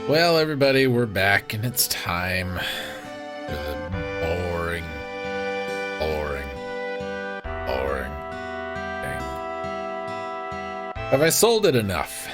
Well, everybody, we're back, and it's time for the boring, boring, boring thing. Have I sold it enough?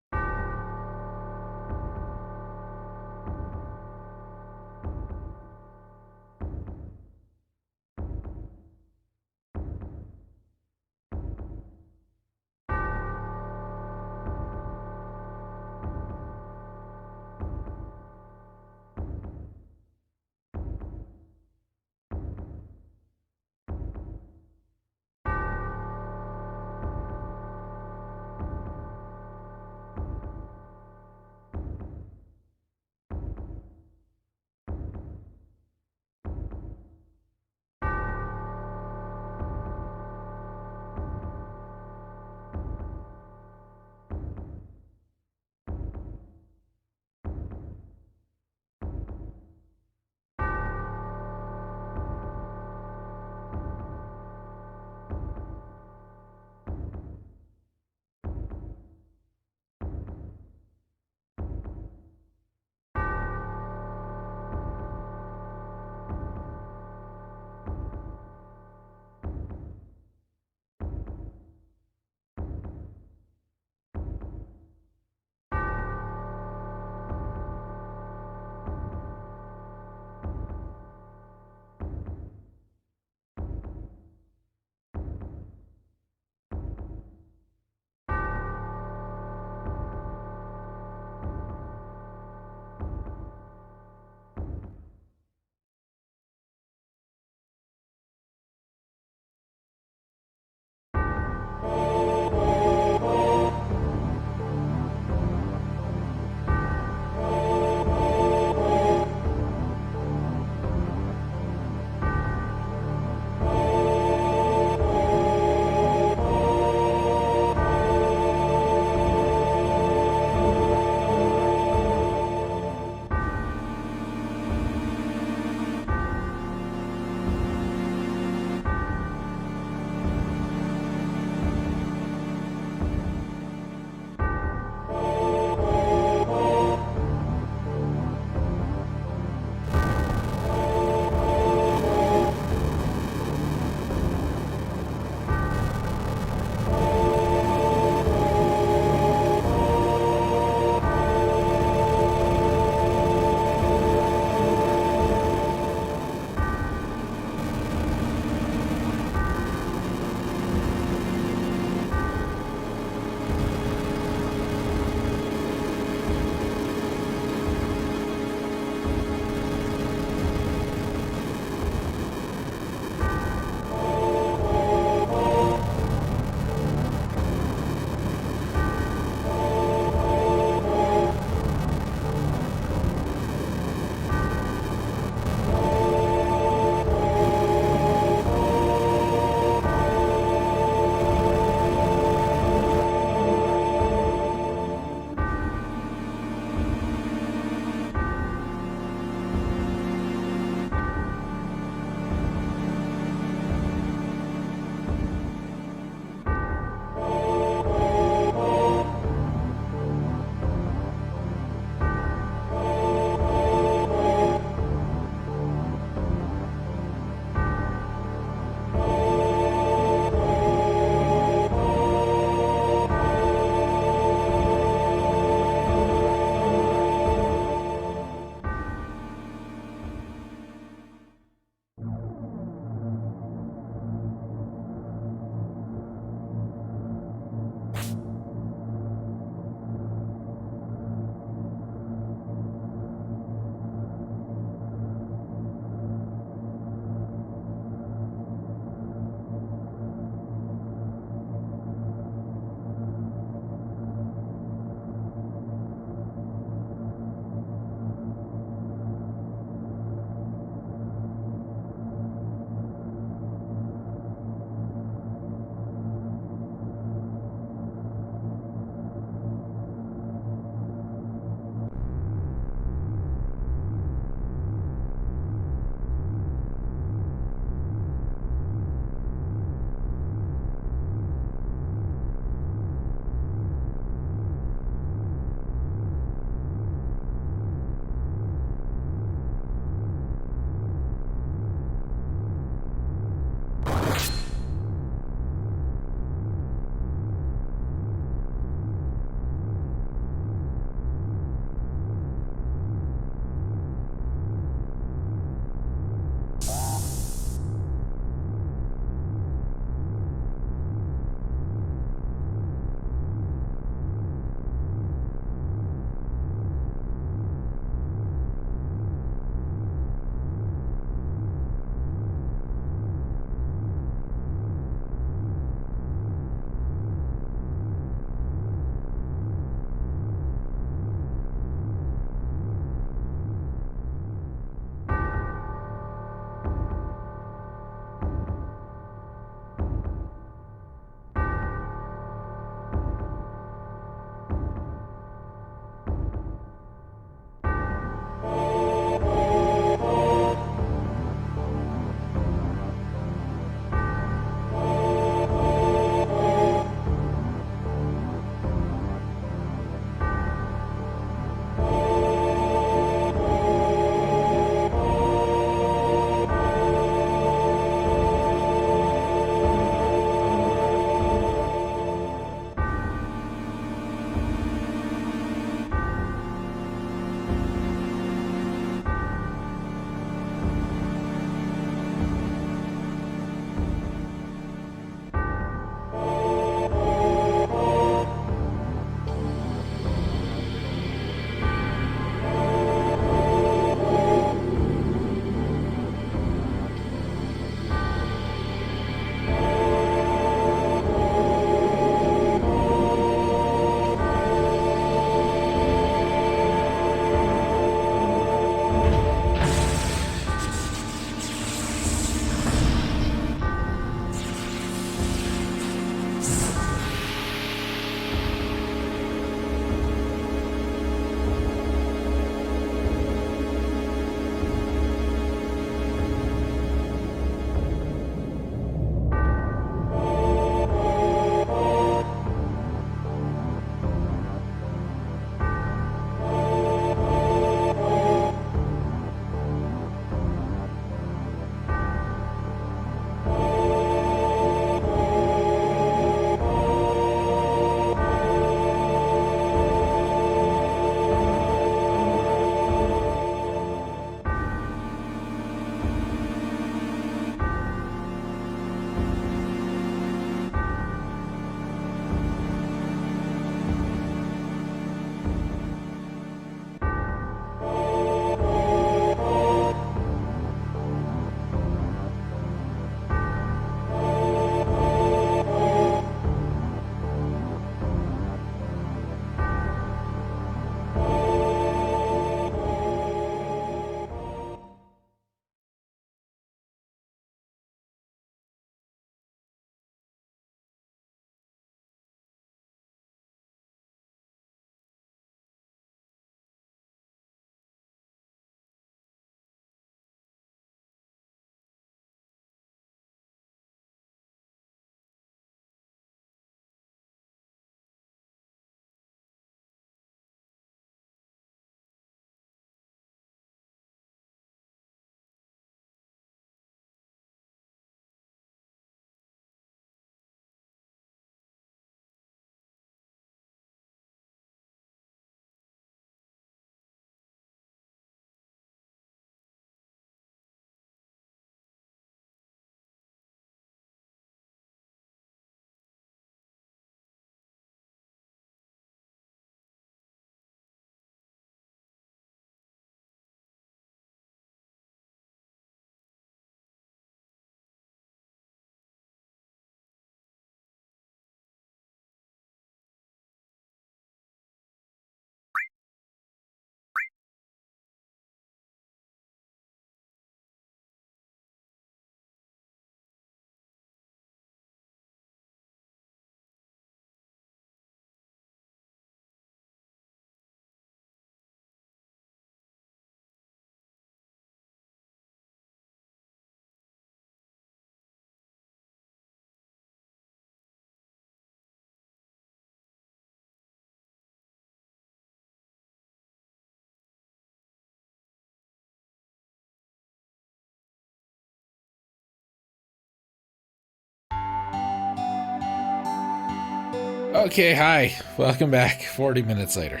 Okay, hi. Welcome back. 40 minutes later.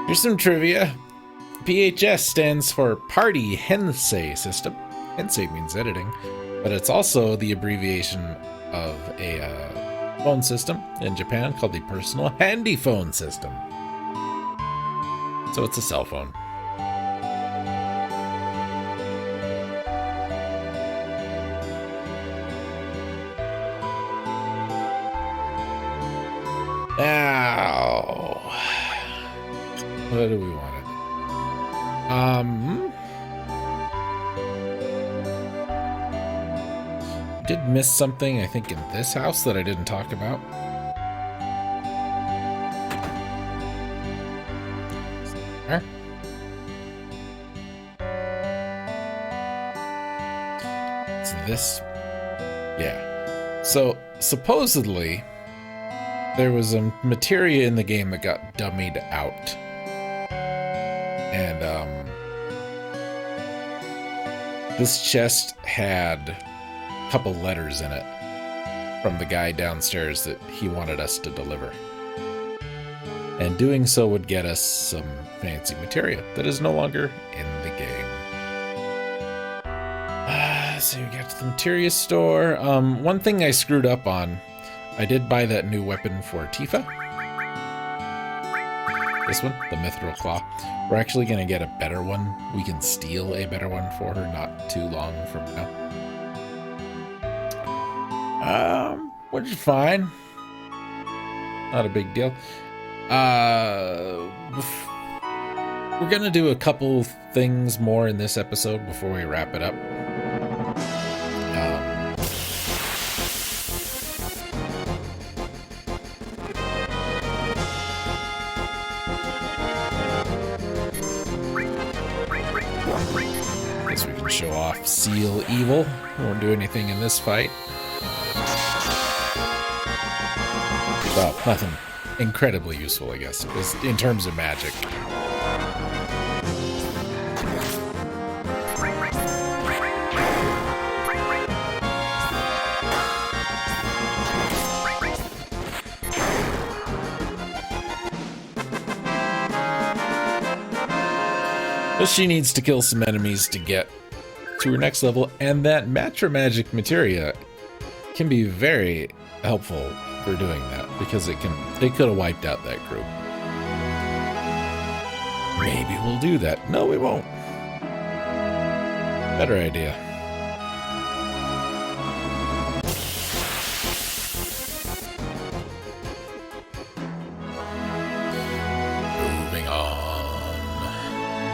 Here's some trivia. PHS stands for Party Hensei System. Hensei means editing, but it's also the abbreviation of a phone system in Japan called the Personal Handy Phone System. So it's a cell phone. Now, what do we want to do? Did miss something, I think, in this house that I didn't talk about. There. It's this. Yeah. So, supposedly, there was a materia in the game that got dummied out. And, this chest had a couple letters in it from the guy downstairs that he wanted us to deliver. And doing so would get us some fancy materia that is no longer in the game. So we got to the materia store. One thing I screwed up on, I did buy that new weapon for Tifa. This one, the Mithril Claw. We're actually going to get a better one. We can steal a better one for her not too long from now. Which is fine. Not a big deal. We're going to do a couple things more in this episode before we wrap it up. Guess we can show off Seal Evil. Won't do anything in this fight. Well, nothing incredibly useful, I guess, in terms of magic. But she needs to kill some enemies to get to her next level, and that Matra Magic materia can be very helpful for doing that, because it could have wiped out that group. Maybe we'll do that. No, we won't. Better idea. Moving on.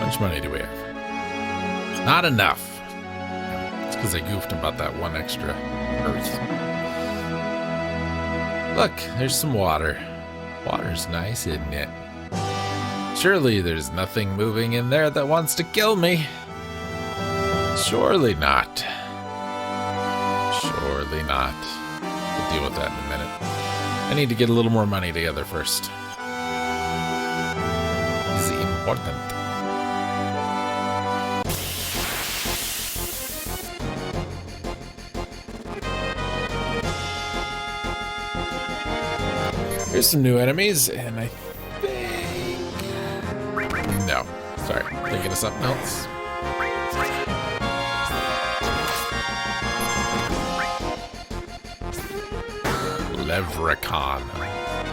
How much money do we have? Not enough. It's because I goofed about that one extra earth. Look, there's some water. Water's nice, isn't it? Surely there's nothing moving in there that wants to kill me. Surely not. Surely not. We'll deal with that in a minute. I need to get a little more money together first. Is it important? Here's some new enemies, and I think... No. Sorry. Thinking of something else. Leprechaun.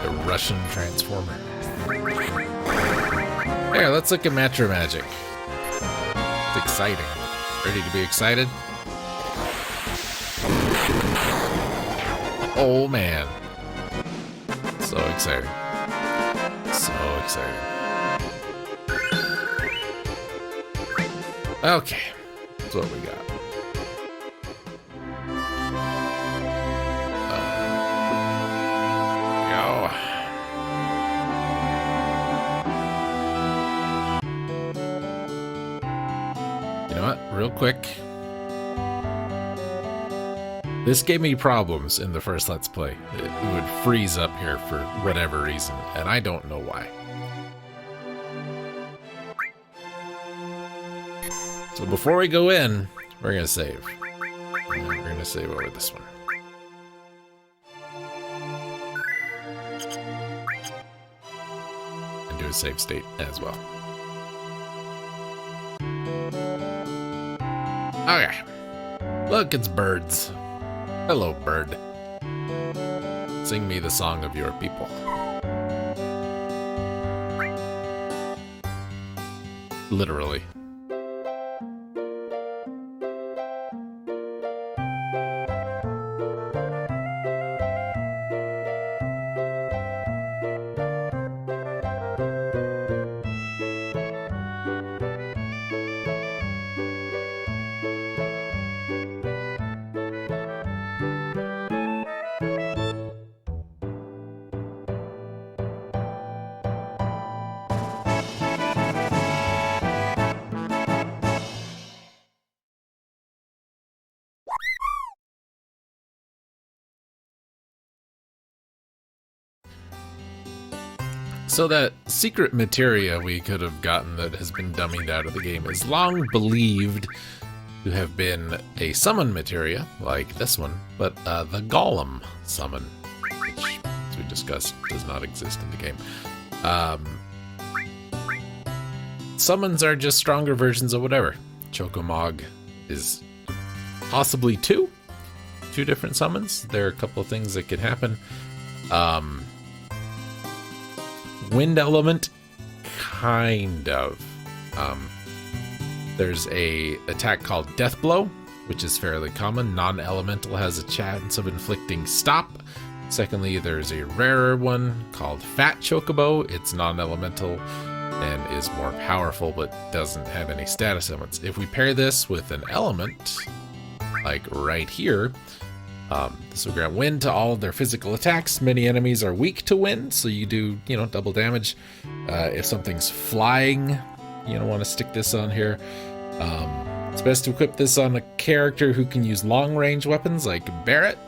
The Russian transformer. Here, let's look at Matra Magic. It's exciting. Ready to be excited? Oh, man. So exciting. So exciting. Okay. That's what we got. You know what? Real quick. This gave me problems in the first Let's Play. It would freeze up here for whatever reason, and I don't know why. So before we go in, we're going to save. And we're going to save over this one. And do a save state as well. Okay. Look, it's birds. Hello, bird. Sing me the song of your people. Literally. So that secret materia we could have gotten that has been dummied out of the game is long believed to have been a summon materia, like this one, but the Golem summon, which, as we discussed, does not exist in the game. Summons are just stronger versions of whatever. Chocomog is possibly two different summons. There are a couple of things that could happen. Wind element, kind of. There's a attack called Death Blow, which is fairly common. Non-elemental has a chance of inflicting stop. Secondly, there's a rarer one called Fat Chocobo. It's non-elemental and is more powerful, but doesn't have any status elements. If we pair this with an element, like right here, this will grant wind to all of their physical attacks. Many enemies are weak to wind, so you do, double damage. If something's flying, you don't want to stick this on here. It's best to equip this on a character who can use long-range weapons like Barret.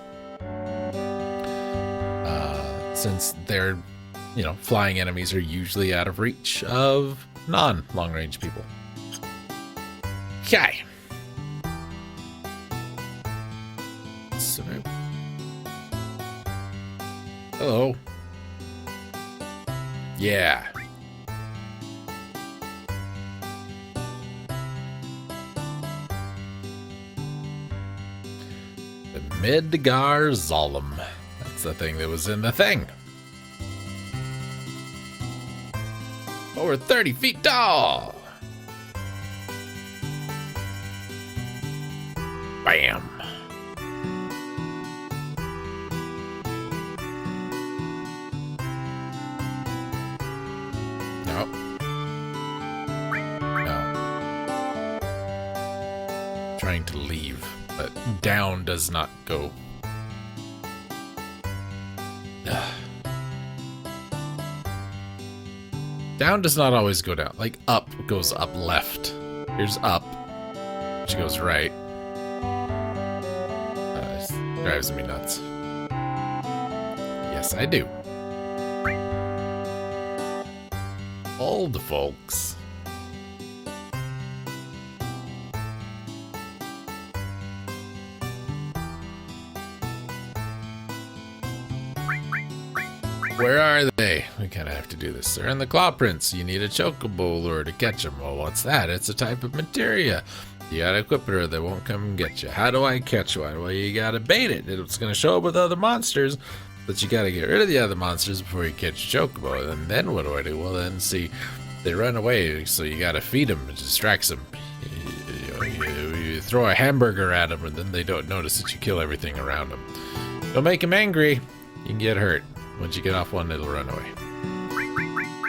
Since they're, flying enemies are usually out of reach of non-long-range people. Okay. Hello. Yeah. The Midgar Zolom. That's the thing that was in the thing. Over 30 feet tall. Bam. Trying to leave, but down does not go. Down does not always go down. Like up goes up left. Here's up, which goes right. This drives me nuts. Yes, I do. Old folks. Where are they? We kind of have to do this. They're in the claw prints. You need a chocobo lure to catch them. Well, what's that? It's a type of materia. You gotta equip it or they won't come and get you. How do I catch one? Well, you gotta bait it. It's gonna show up with other monsters, but you gotta get rid of the other monsters before you catch a chocobo. And then what do? Well, then see, they run away, so you gotta feed them. It distracts them. You throw a hamburger at them, and then they don't notice that you kill everything around them. Don't make them angry. You can get hurt. Once you get off one, it'll run away.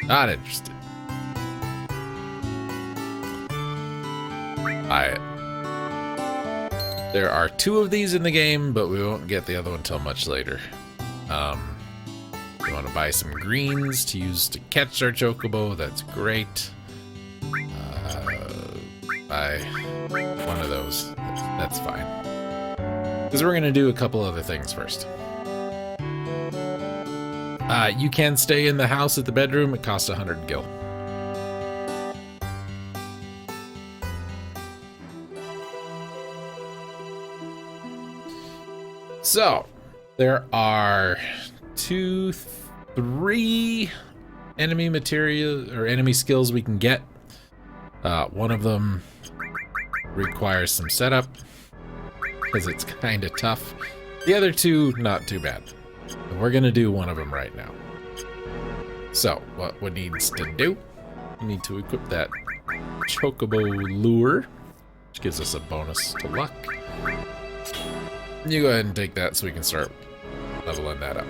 Not interested. There are 2 of these in the game, but we won't get the other one until much later. We want to buy some greens to use to catch our chocobo. That's great. Buy one of those. That's fine. Because we're going to do a couple other things first. You can stay in the house at the bedroom. It costs 100 gil. So, there are 2, 3 enemy material or enemy skills we can get. One of them requires some setup because it's kind of tough. The other 2, not too bad. And we're gonna do one of them right now. So, what we needs to do, we need to equip that chocobo lure, which gives us a bonus to luck. You go ahead and take that so we can start leveling that up.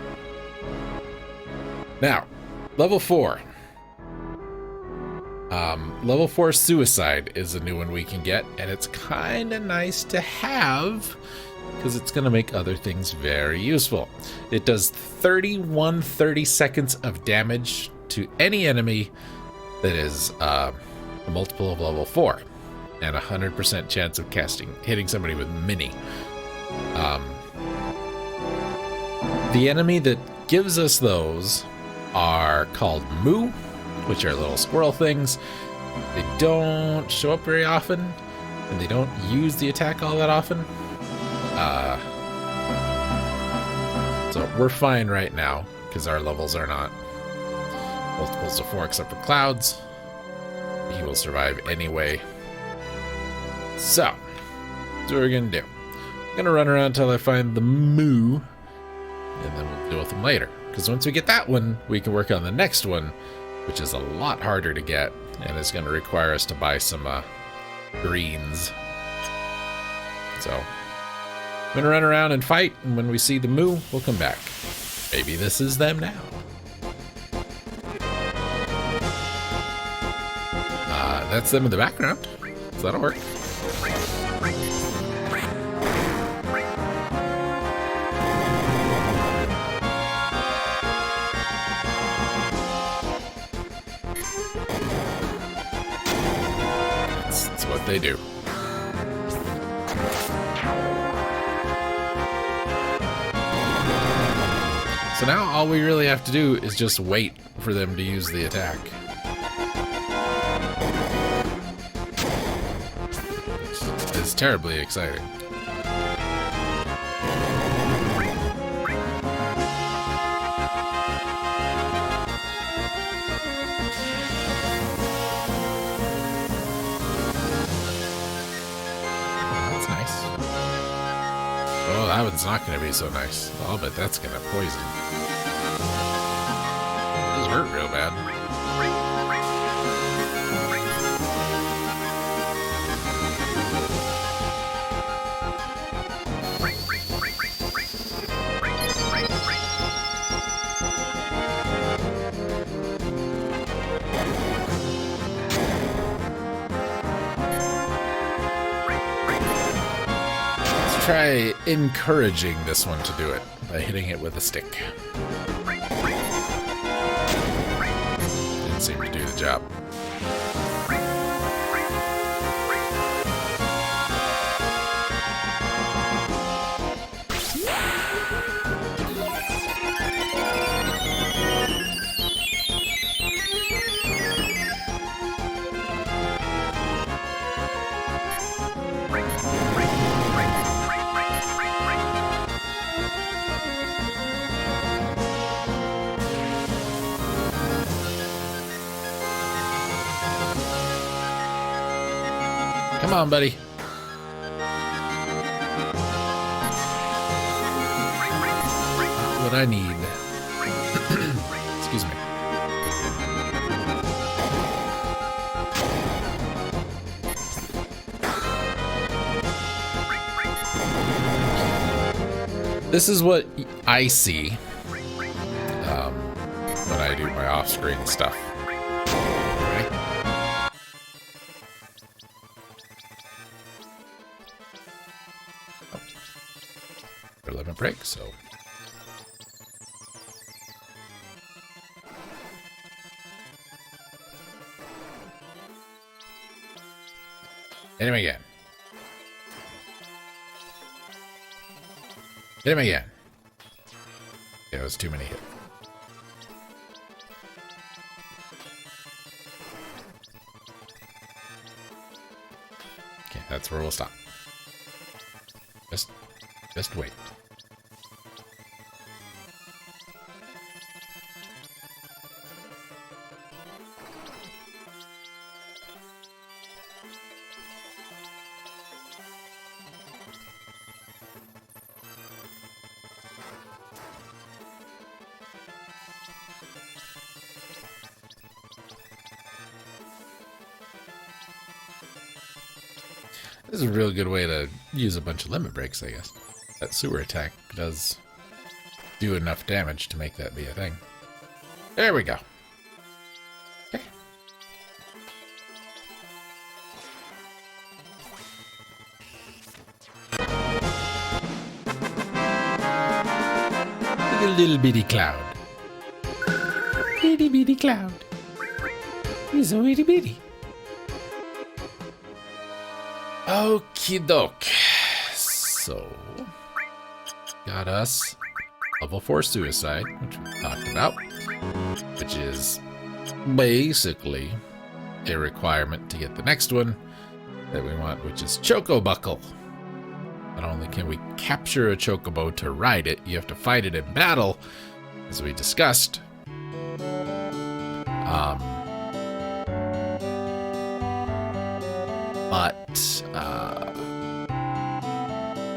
Now, level 4. Level 4 Suicide is a new one we can get, and it's kind of nice to have because it's going to make other things very useful. It does 30 seconds of damage to any enemy that is a multiple of level 4, and 100% chance of hitting somebody with mini. The enemy that gives us those are called Moo, which are little squirrel things. They don't show up very often, and they don't use the attack all that often. So we're fine right now, because our levels are not multiples of 4 except for Clouds. He will survive anyway. So, that's what we're going to do. I'm going to run around until I find the Moo, and then we'll deal with them later. Because once we get that one, we can work on the next one, which is a lot harder to get, and it's going to require us to buy some greens. So, I'm going to run around and fight, and when we see the Moo, we'll come back. Maybe this is them now. That's them in the background, so that'll work. That's what they do. So now all we really have to do is just wait for them to use the attack. It's terribly exciting. Oh, that one's not going to be so nice. I'll bet that's going to poison. This hurt real bad. Try encouraging this one to do it by hitting it with a stick. Didn't seem to do the job. Come on, buddy. What I need. Excuse me. This is what I see when I do my off-screen stuff. Limit break, so hit him again. Hit him again. Yeah, it was too many hits. Okay, that's where we'll stop. Just wait. This is a real good way to use a bunch of limit breaks, I guess. That sewer attack does do enough damage to make that be a thing. There we go. Okay. Look at a little bitty cloud. Itty bitty cloud. He's so itty bitty. Okie doke. So, got us level 4 suicide, which we talked about, which is basically a requirement to get the next one that we want, which is Choco Buckle. Not only can we capture a chocobo to ride it, you have to fight it in battle, as we discussed. But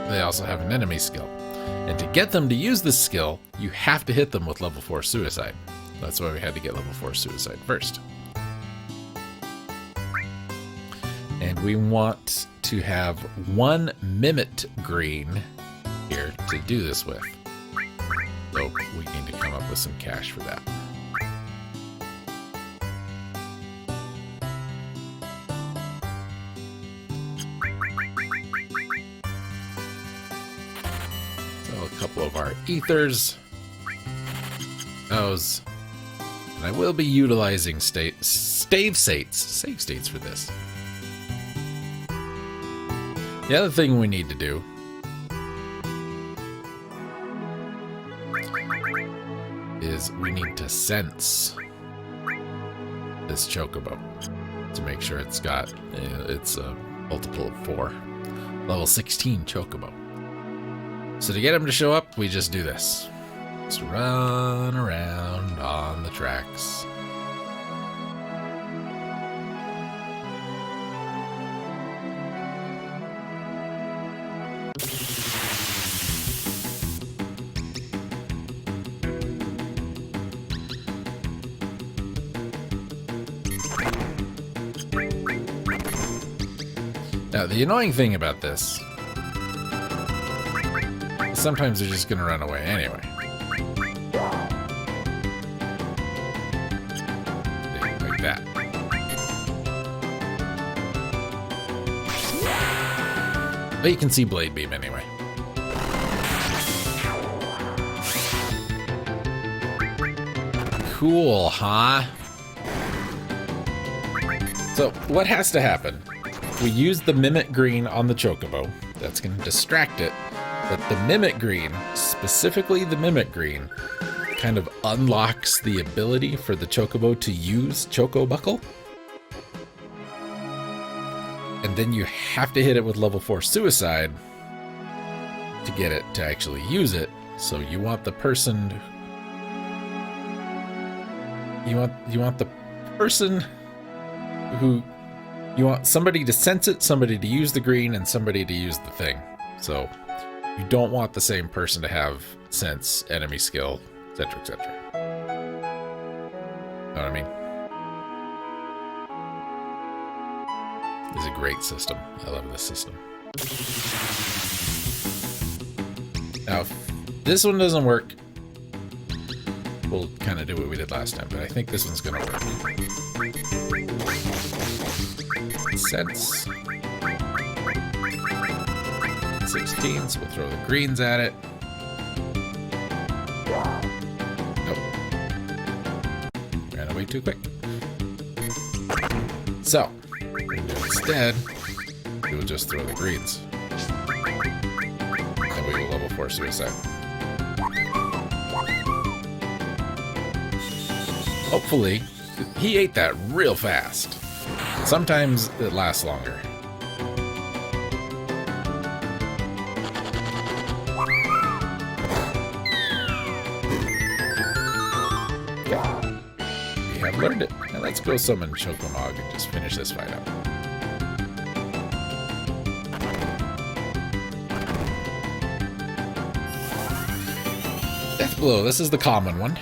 they also have an enemy skill. And to get them to use this skill, you have to hit them with level 4 suicide. That's why we had to get level 4 suicide first. And we want to have 1 Mimit green here to do this with. So we need to come up with some cash for that. Couple of our ethers. Those. And I will be utilizing save states for this. The other thing we need to do is we need to sense this chocobo to make sure it's got it's a multiple of 4. Level 16 chocobo. So to get him to show up, we just do this. Just run around on the tracks. Now, the annoying thing about this, sometimes they're just gonna run away anyway. Like that. But you can see Blade Beam anyway. Cool, huh? So, what has to happen? We use the Mimit Green on the Chocobo. That's gonna distract it. But the Mimic Green, specifically the Mimic Green, kind of unlocks the ability for the Chocobo to use Choco Buckle. And then you have to hit it with level 4 suicide to get it to actually use it. So you want the person you want the person who you want somebody to sense it, somebody to use the green, and somebody to use the thing. So you don't want the same person to have sense, enemy skill, etc., etc. Know what I mean? It's a great system. I love this system. Now, if this one doesn't work, we'll kind of do what we did last time, but I think this one's going to work. Sense. 16, so we'll throw the greens at it. Nope. Ran away too quick. So, what we're going to do instead, we will just throw the greens. And we will level 4 suicide. Hopefully, he ate that real fast. Sometimes it lasts longer. We have learned it. Now let's go summon Chocomog and just finish this fight up. Death Blow, this is the common one.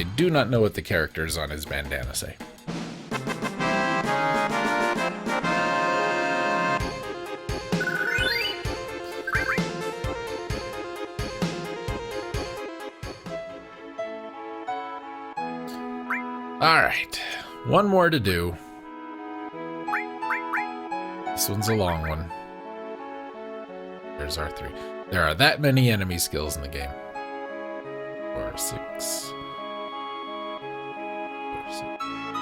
I do not know what the characters on his bandana say. Alright, one more to do. This one's a long one. There's our 3. There are that many enemy skills in the game. 4, 6,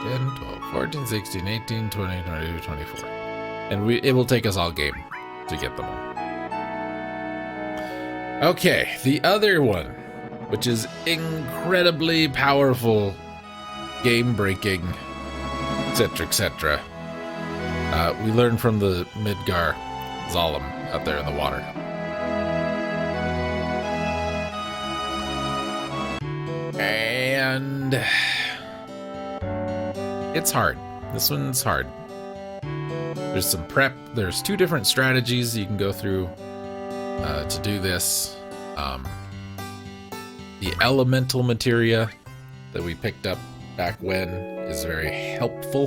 10, 12, 14, 16, 18, 20, 22, 24. And it will take us all game to get them all. Okay, the other one, which is incredibly powerful, game-breaking, etc., etc. We learned from the Midgar Zalem out there in the water. And it's hard. This one's hard. There's some prep. There's 2 different strategies you can go through to do this. The elemental materia that we picked up back when is very helpful.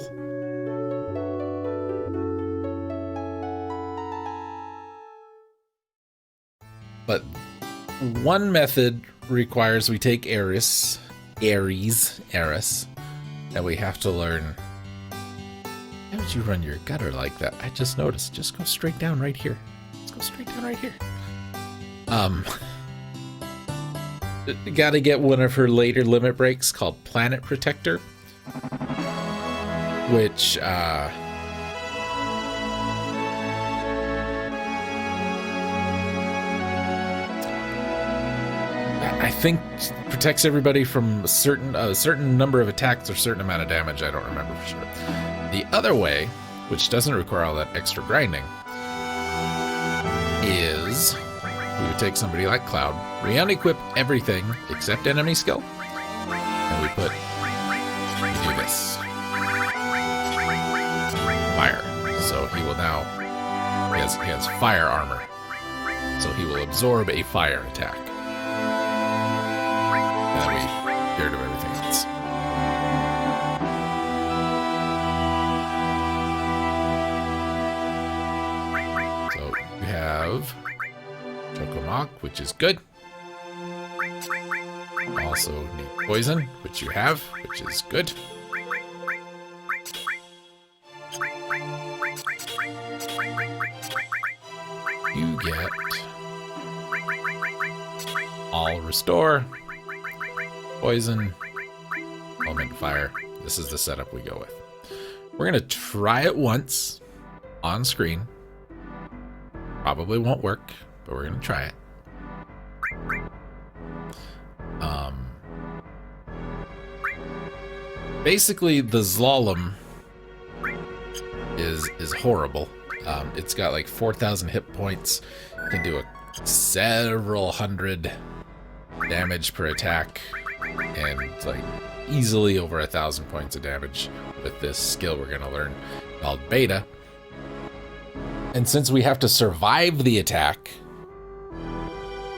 But one method requires we take Ares, and we have to learn. How did you run your gutter like that? I just noticed. Just go straight down right here. Let's go straight down right here. Gotta get one of her later limit breaks called Planet Protector, which I think protects everybody from a certain number of attacks or certain amount of damage. I don't remember for sure. The other way, which doesn't require all that extra grinding, is we would take somebody like Cloud, re-unequip everything except enemy skill, and we do this. Fire. So he will now, he has fire armor. So he will absorb a fire attack. And then we get rid of everything else. So we have Chocomock, which is good. Also need poison, which you have, which is good. You get all restore, poison, element fire. This is the setup we go with. We're gonna try it once on screen. Probably won't work, but we're gonna try it. Basically, the Slalom is horrible. It's got like 4,000 hit points. You can do several hundred damage per attack, and like easily over 1,000 points of damage with this skill we're gonna learn called Beta. And since we have to survive the attack,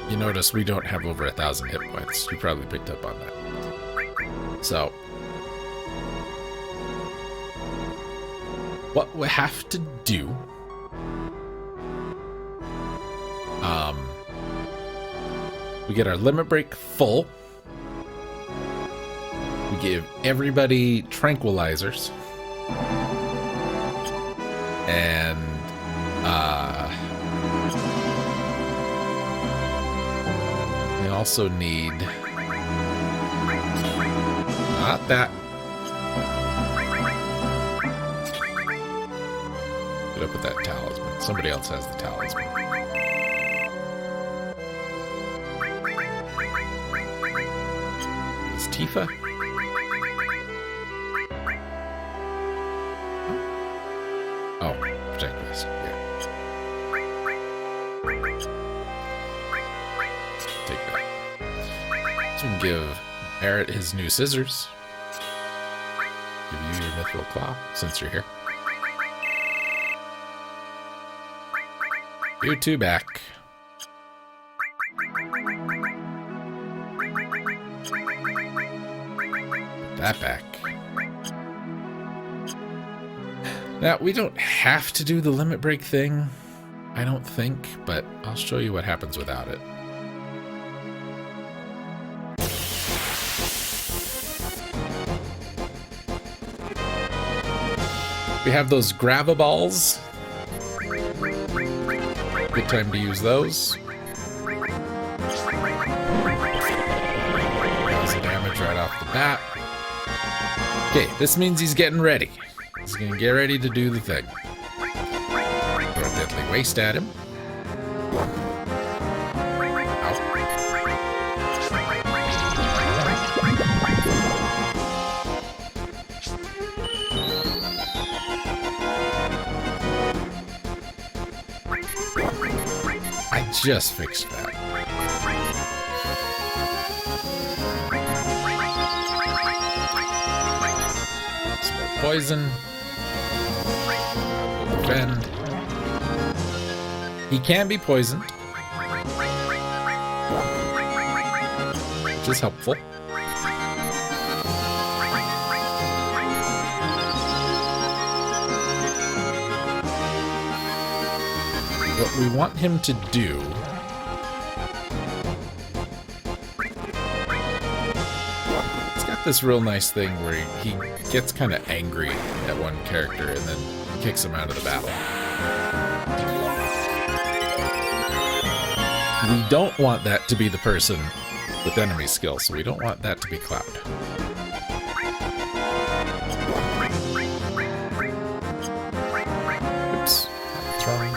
you notice we don't have over 1,000 hit points. You probably picked up on that. So what we have to do, we get our limit break full. We give everybody tranquilizers. And we also need, not that. Put up with that talisman. Somebody else has the talisman. Is Tifa? Oh, protect this. Yeah. Take that. So we can give Barrett his new scissors. Give you your mithril claw since you're here. You two back. that back. Now, we don't have to do the limit break thing, I don't think, but I'll show you what happens without it. We have those grab-a-balls. Good time to use those. Does the damage right off the bat. Okay, this means he's getting ready. He's gonna get ready to do the thing. Throw a deadly waste at him. I just fixed that. Some more poison. We'll defend. He can be poisoned, which is helpful. What we want him to do it's got this real nice thing where he gets kind of angry at one character and then kicks him out of the battle. We don't want that to be the person with enemy skill, so we don't want that to be Cloud. Oops. That's wrong.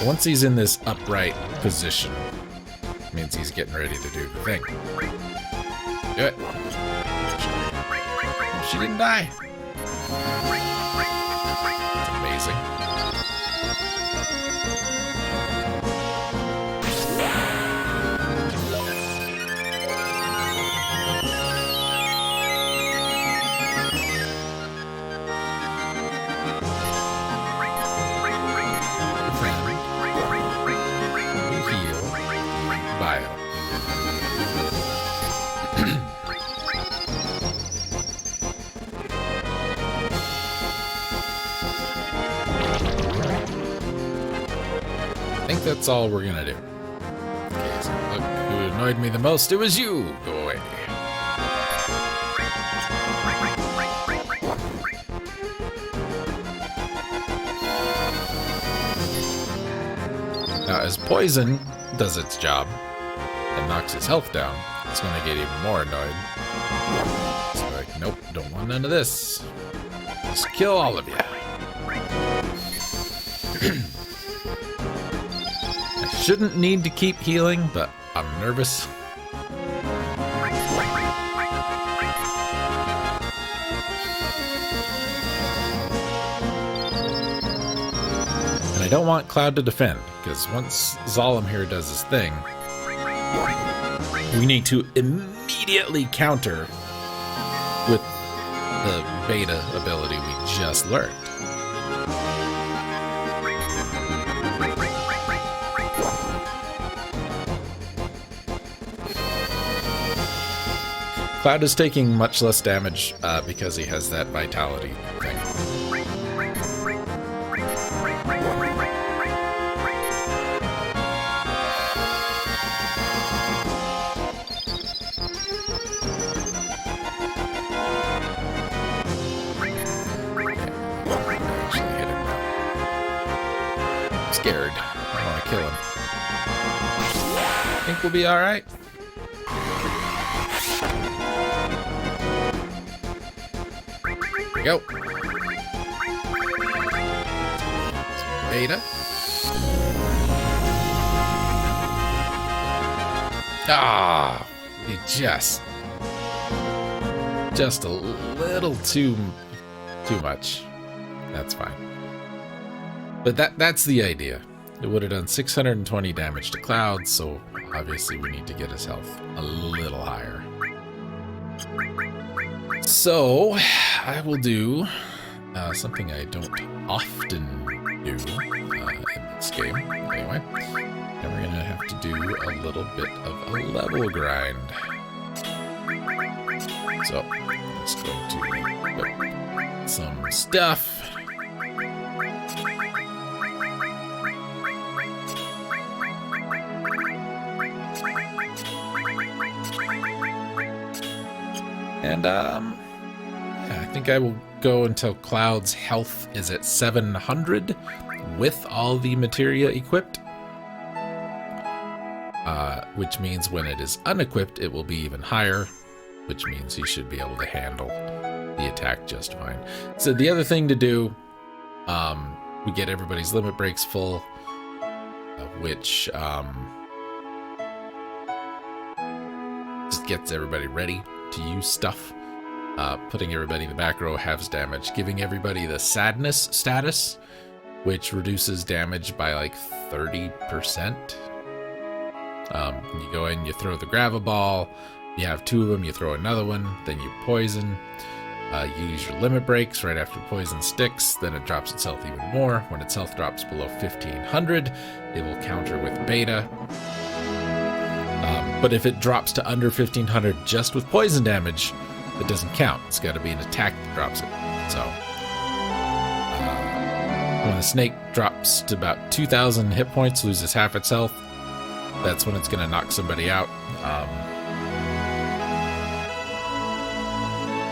Once he's in this upright position, it means he's getting ready to do the thing. Do it. She didn't die. That's amazing. I think that's all we're gonna do. Okay, so look, who annoyed me the most? It was you! Go away. Now, as poison does its job and knocks his health down, it's gonna get even more annoyed. So like, nope, don't want none of this. Just kill all of you. Shouldn't need to keep healing, but I'm nervous. And I don't want Cloud to defend, because once Zalem here does his thing, we need to immediately counter with the beta ability we just learned. Cloud is taking much less damage because he has that vitality thing. Actually hit him now. I'm scared. I want to kill him. Think we'll be alright? Go. Beta. Ah, he just a little too much. That's fine. But that's the idea. It would have done 620 damage to Cloud, so obviously we need to get his health a little higher. So, I will do something I don't often do in this game. Anyway, and we're gonna have to do a little bit of a level grind. So, it's going to put some stuff. And, yeah, I think I will go until Cloud's health is at 700 with all the materia equipped. Which means when it is unequipped, it will be even higher, which means he should be able to handle the attack just fine. So the other thing to do, we get everybody's limit breaks full, which just gets everybody ready to use stuff. Putting everybody in the back row halves damage, giving everybody the sadness status, which reduces damage by like 30%. You go in, you throw the grab ball, you have 2 of them, you throw another one, then you poison. You use your limit breaks right after poison sticks, then it drops its health even more. When its health drops below 1500, it will counter with beta. But if it drops to under 1500 just with poison damage, it doesn't count. It's got to be an attack that drops it. So, when the snake drops to about 2,000 hit points, loses half its health, that's when it's going to knock somebody out.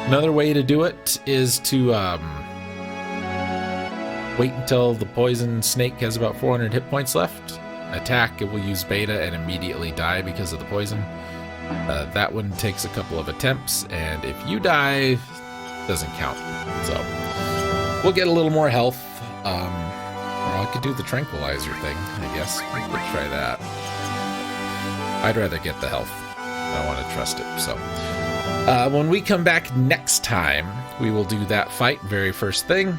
Another way to do it is to wait until the poison snake has about 400 hit points left. Attack, it will use beta and immediately die because of the poison. That one takes a couple of attempts, and if you die, it doesn't count. So we'll get a little more health. Or I could do the tranquilizer thing, I guess. We could try that. I'd rather get the health. I don't want to trust it. So when we come back next time, we will do that fight very first thing.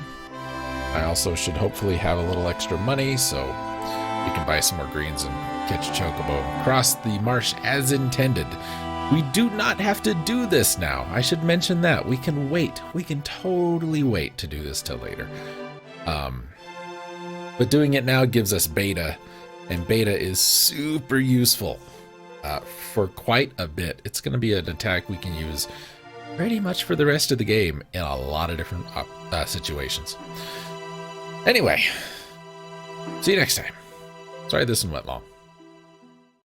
I also should hopefully have a little extra money, so we can buy some more greens and catch a chocobo and cross the marsh as intended. We do not have to do this now. I should mention that. We can wait. We can totally wait to do this till later. But doing it now gives us beta, and beta is super useful for quite a bit. It's going to be an attack we can use pretty much for the rest of the game in a lot of different situations. Anyway, see you next time. Sorry this one went long.